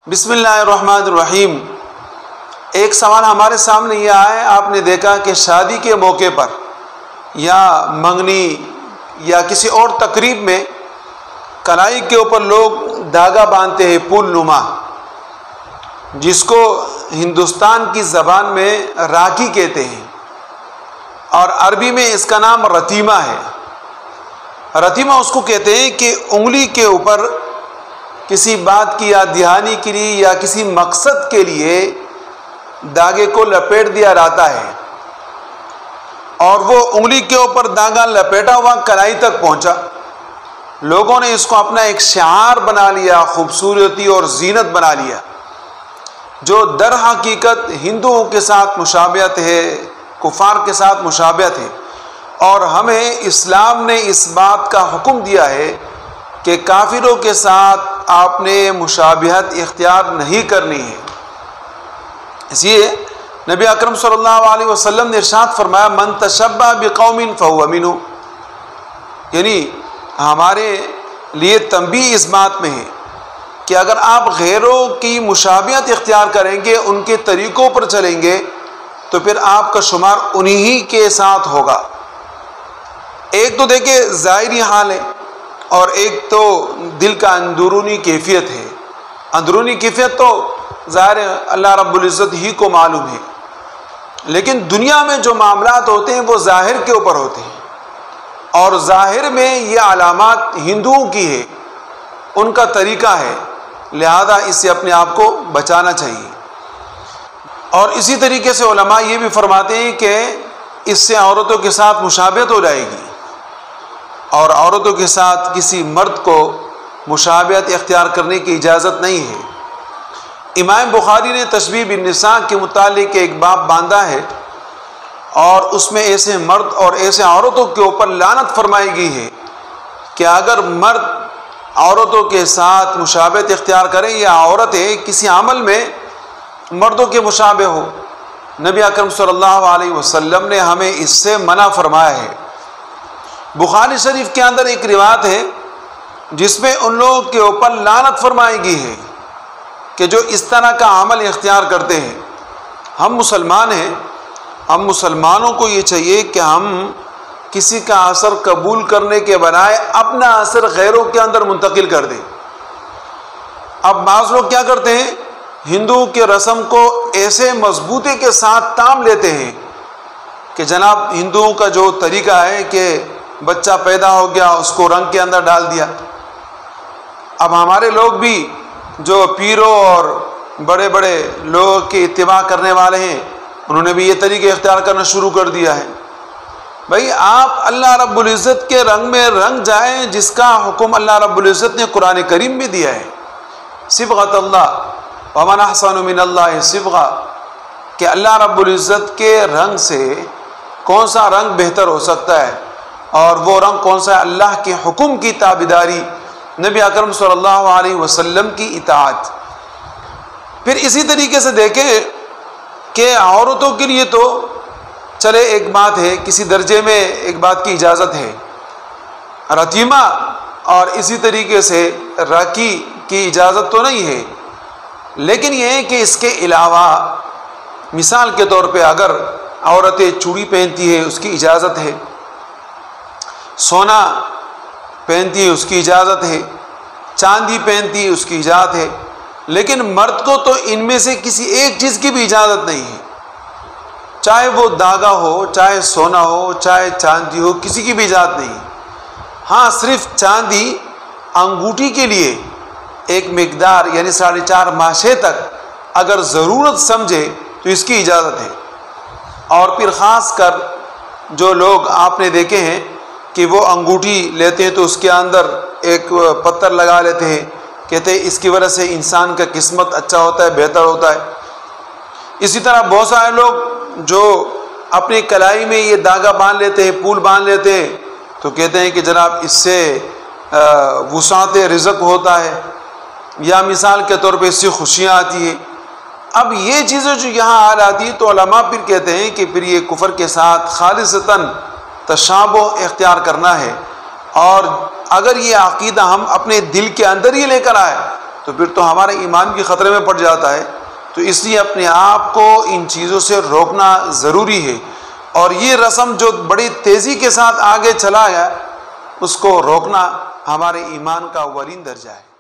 بسم اللہ الرحمن الرحیم۔ ایک سوال ہمارے سامنے یہ آیا ہے، آپ نے دیکھا کہ شادی کے موقع پر یا منگنی یا کسی اور تقریب میں کلائی کے اوپر لوگ دھاگا باندھتے ہیں پھول نما، جس کو ہندوستان کی زبان میں راکھی کہتے ہیں، اور عربی میں اس کا نام رتیمہ ہے۔ رتیمہ اس کو کہتے ہیں کہ انگلی کے اوپر کسی بات کی یاد دہانی کے لیے یا کسی مقصد کے لیے دھاگے کو لپیٹ دیا جاتا ہے، اور وہ انگلی کے اوپر دھاگا لپیٹا ہوا کلائی تک پہنچا۔ لوگوں نے اس کو اپنا ایک شعار بنا لیا، خوبصورتی اور زینت بنا لیا، جو در حقیقت ہندوؤں کے ساتھ مشابہت ہے، کفار کے ساتھ مشابہت ہے، اور ہمیں اسلام نے اس بات کا حکم دیا ہے کہ کافروں کے ساتھ آپ نے مشابہت اختیار نہیں کرنی ہے۔ اس لیے نبی اکرم صلی اللہ علیہ وسلم نے ارشاد فرمایا، من تشبہ بقوم فہو منہم، یعنی ہمارے لیے تنبیہ اس بات میں ہے کہ اگر آپ غیروں کی مشابہت اختیار کریں گے، ان کے طریقوں پر چلیں گے، تو پھر آپ کا شمار انہی کے ساتھ ہوگا۔ ایک تو دیکھیں ظاہری حال ہے، اور ایک تو دل کا اندرونی کیفیت ہے۔ اندرونی کیفیت تو ظاہر اللہ رب العزت ہی کو معلوم ہے، لیکن دنیا میں جو معاملات ہوتے ہیں وہ ظاہر کے اوپر ہوتے ہیں، اور ظاہر میں یہ علامات ہندوؤں کی ہے، ان کا طریقہ ہے، لہذا اس سے اپنے آپ کو بچانا چاہیے۔ اور اسی طریقے سے علماء یہ بھی فرماتے ہیں کہ اس سے عورتوں کے ساتھ مشابہت ہو جائے گی، اور عورتوں کے ساتھ کسی مرد کو مشابہت اختیار کرنے کی اجازت نہیں ہے۔ امام بخاری نے تشبیہ بالنساء کے متعلق ایک باب باندھا ہے، اور اس میں ایسے مرد اور ایسے عورتوں کے اوپر لعنت فرمائی گئی ہے کہ اگر مرد عورتوں کے ساتھ مشابہت اختیار کریں یا عورتیں کسی عمل میں مردوں کے مشابہ ہو، نبی اکرم صلی اللہ علیہ وسلم نے ہمیں اس سے منع فرمایا ہے۔ بخاری شریف کے اندر ایک روایت ہے جس میں ان لوگوں کے اوپر لعنت فرمائی گئی ہے کہ جو اس طرح کا عمل اختیار کرتے ہیں۔ ہم مسلمان ہیں، ہم مسلمانوں کو یہ چاہیے کہ ہم کسی کا اثر قبول کرنے کے بجائے اپنا اثر غیروں کے اندر منتقل کر دیں۔ اب بعض لوگ کیا کرتے ہیں، ہندوؤں کے رسم کو ایسے مضبوطی کے ساتھ تام لیتے ہیں کہ جناب ہندوؤں کا جو طریقہ ہے کہ بچہ پیدا ہو گیا اس کو رنگ کے اندر ڈال دیا۔ اب ہمارے لوگ بھی جو پیروں اور بڑے بڑے لوگوں کی اتباع کرنے والے ہیں، انہوں نے بھی یہ طریقے اختیار کرنا شروع کر دیا ہے۔ بھائی آپ اللہ رب العزت کے رنگ میں رنگ جائیں، جس کا حکم اللہ رب العزت نے قرآن کریم میں دیا ہے، صبغۃ اللہ ومن احسن من اللہ صبغہ، کہ اللہ رب العزت کے رنگ سے کون سا رنگ بہتر ہو سکتا ہے، اور وہ رنگ کون سا ہے؟ اللہ کے حکم کی تابعداری، نبی اکرم صلی اللہ علیہ وسلم کی اطاعت۔ پھر اسی طریقے سے دیکھیں کہ عورتوں کے لیے تو چلے ایک بات ہے، کسی درجے میں ایک بات کی اجازت ہے، رتیمہ اور اسی طریقے سے راکھی کی اجازت تو نہیں ہے، لیکن یہ ہے کہ اس کے علاوہ مثال کے طور پہ اگر عورتیں چوڑی پہنتی ہے اس کی اجازت ہے، سونا پہنتی ہے اس کی اجازت ہے، چاندی پہنتی ہے اس کی اجازت ہے، لیکن مرد کو تو ان میں سے کسی ایک چیز کی بھی اجازت نہیں ہے، چاہے وہ دھاگا ہو، چاہے سونا ہو، چاہے چاندی ہو، کسی کی بھی اجازت نہیں۔ ہاں صرف چاندی انگوٹھی کے لیے ایک مقدار یعنی 4.5 ماشے تک اگر ضرورت سمجھے تو اس کی اجازت ہے، اور پھر خاص کر جو لوگ آپ نے دیکھے ہیں کہ وہ انگوٹھی لیتے ہیں تو اس کے اندر ایک پتھر لگا لیتے ہیں، کہتے ہیں اس کی وجہ سے انسان کا قسمت اچھا ہوتا ہے، بہتر ہوتا ہے۔ اسی طرح بہت سارے لوگ جو اپنی کلائی میں یہ دھاگا باندھ لیتے ہیں، پھول باندھ لیتے ہیں، تو کہتے ہیں کہ جناب اس سے وسعت رزق ہوتا ہے، یا مثال کے طور پہ اس سے خوشیاں آتی ہیں۔ اب یہ چیزیں جو یہاں آ جاتی ہیں تو علماء پھر کہتے ہیں کہ پھر یہ کفر کے ساتھ خالصتاً تشابہ اختیار کرنا ہے، اور اگر یہ عقیدہ ہم اپنے دل کے اندر ہی لے کر آئے تو پھر تو ہمارا ایمان بھی خطرے میں پڑ جاتا ہے. تو اس لیے اپنے آپ کو ان چیزوں سے روکنا ضروری ہے. اور یہ رسم جو بڑی تیزی کے ساتھ آگے چلا گیا، اس کو روکنا ہمارے ایمان کا اولین درجہ ہے.